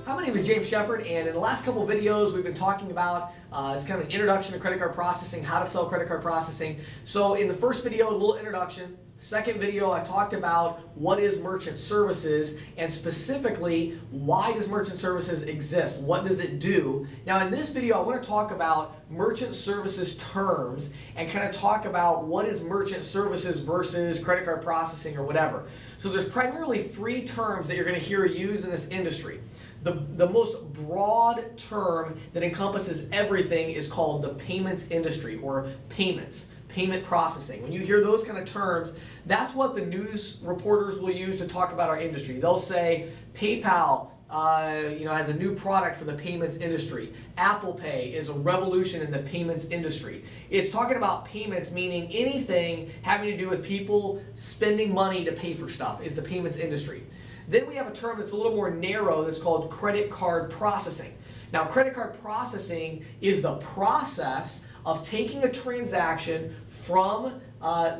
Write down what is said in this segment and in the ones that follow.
Hi, my name is James Shepard, and in the last couple of videos we've been talking about it's kind of an introduction to credit card processing, how to sell credit card processing. So in the first video, a little introduction. Second video, I talked about what is merchant services and specifically why does merchant services exist? What does it do? Now in this video, I want to talk about merchant services terms and kind of talk about what is merchant services versus credit card processing or whatever. So there's primarily three terms that you're going to hear used in this industry. The most broad term that encompasses everything is called the payments industry or payments. Payment processing. When you hear those kind of terms, that's what the news reporters will use to talk about our industry. They'll say PayPal has a new product for the payments industry. Apple Pay is a revolution in the payments industry. It's talking about payments, meaning anything having to do with people spending money to pay for stuff is the payments industry. Then we have a term that's a little more narrow that's called credit card processing. Now, credit card processing is the process of taking a transaction from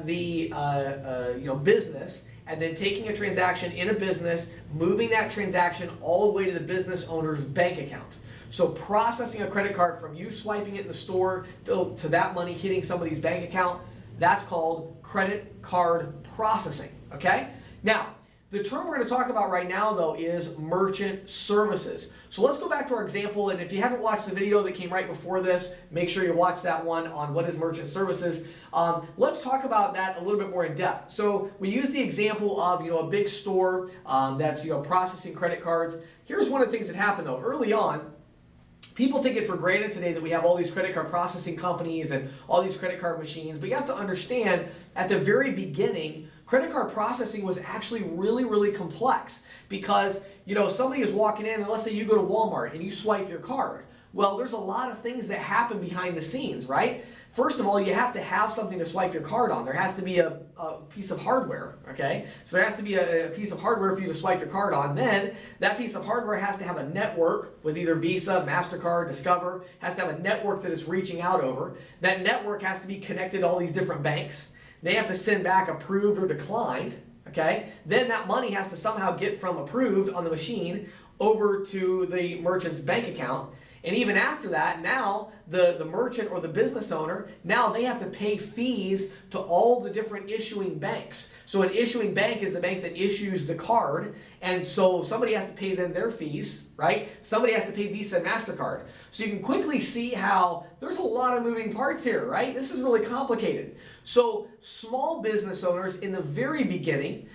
the business and then taking a transaction in a business, moving that transaction all the way to the business owner's bank account. So processing a credit card from you swiping it in the store to that money hitting somebody's bank account, that's called credit card processing, okay? Now, the term we're going to talk about right now, though, is merchant services. So let's go back to our example, and if you haven't watched the video that came right before this, make sure you watch that one on what is merchant services. Let's talk about that a little bit more in depth. So we use the example of a big store that's processing credit cards. Here's one of the things that happened, though. Early on, people take it for granted today that we have all these credit card processing companies and all these credit card machines, but you have to understand at the very beginning, credit card processing was actually really, really complex because, somebody is walking in and let's say you go to Walmart and you swipe your card. Well, there's a lot of things that happen behind the scenes, right? First of all, you have to have something to swipe your card on. There has to be a piece of hardware, okay? So there has to be a piece of hardware for you to swipe your card on. Then that piece of hardware has to have a network with either Visa, MasterCard, Discover, has to have a network that it's reaching out over. That network has to be connected to all these different banks. They have to send back approved or declined, okay? Then that money has to somehow get from approved on the machine over to the merchant's bank account. And even after that, now the merchant or the business owner, now they have to pay fees to all the different issuing banks. So an issuing bank is the bank that issues the card, and so somebody has to pay them their fees, right? Somebody has to pay Visa and MasterCard. So you can quickly see how there's a lot of moving parts here, right? This is really complicated. So small business owners in the very beginning,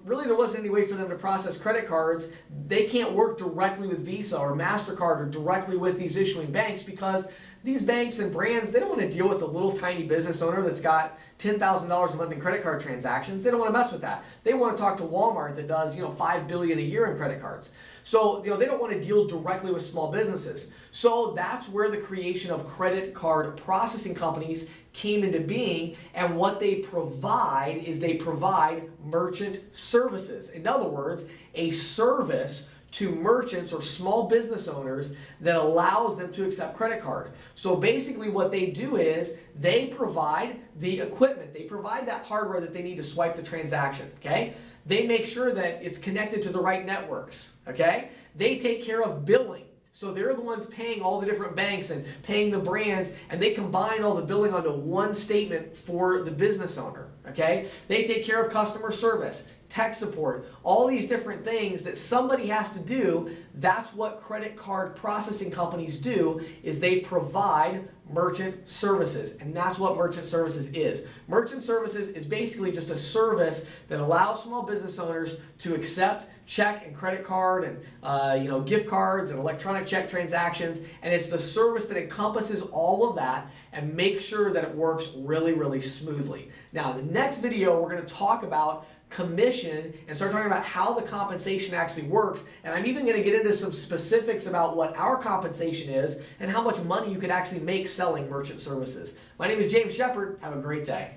really there wasn't any way for them to process credit cards. They can't work directly with Visa or MasterCard or directly with these issuing banks because these banks and brands, they don't want to deal with the little tiny business owner that's got $10,000 a month in credit card transactions. They don't want to mess with that. They want to talk to Walmart that does, $5 billion a year in credit cards. So, they don't want to deal directly with small businesses. So that's where the creation of credit card processing companies came into being, and what they provide is they provide merchant services. In other words, a service to merchants or small business owners that allows them to accept credit card. So basically what they do is they provide the equipment, they provide that hardware that they need to swipe the transaction, okay? They make sure that it's connected to the right networks, okay? They take care of billing. So they're the ones paying all the different banks and paying the brands, and they combine all the billing onto one statement for the business owner, okay? They take care of customer service, tech support, all these different things that somebody has to do. That's what credit card processing companies do, is they provide merchant services, and that's what merchant services is. Merchant services is basically just a service that allows small business owners to accept check and credit card and gift cards and electronic check transactions, and it's the service that encompasses all of that and make sure that it works really, really smoothly. Now, in the next video, we're going to talk about commission and start talking about how the compensation actually works, and I'm even going to get into some specifics about what our compensation is and how much money you could actually make selling merchant services. My name is James Shepard. Have a great day.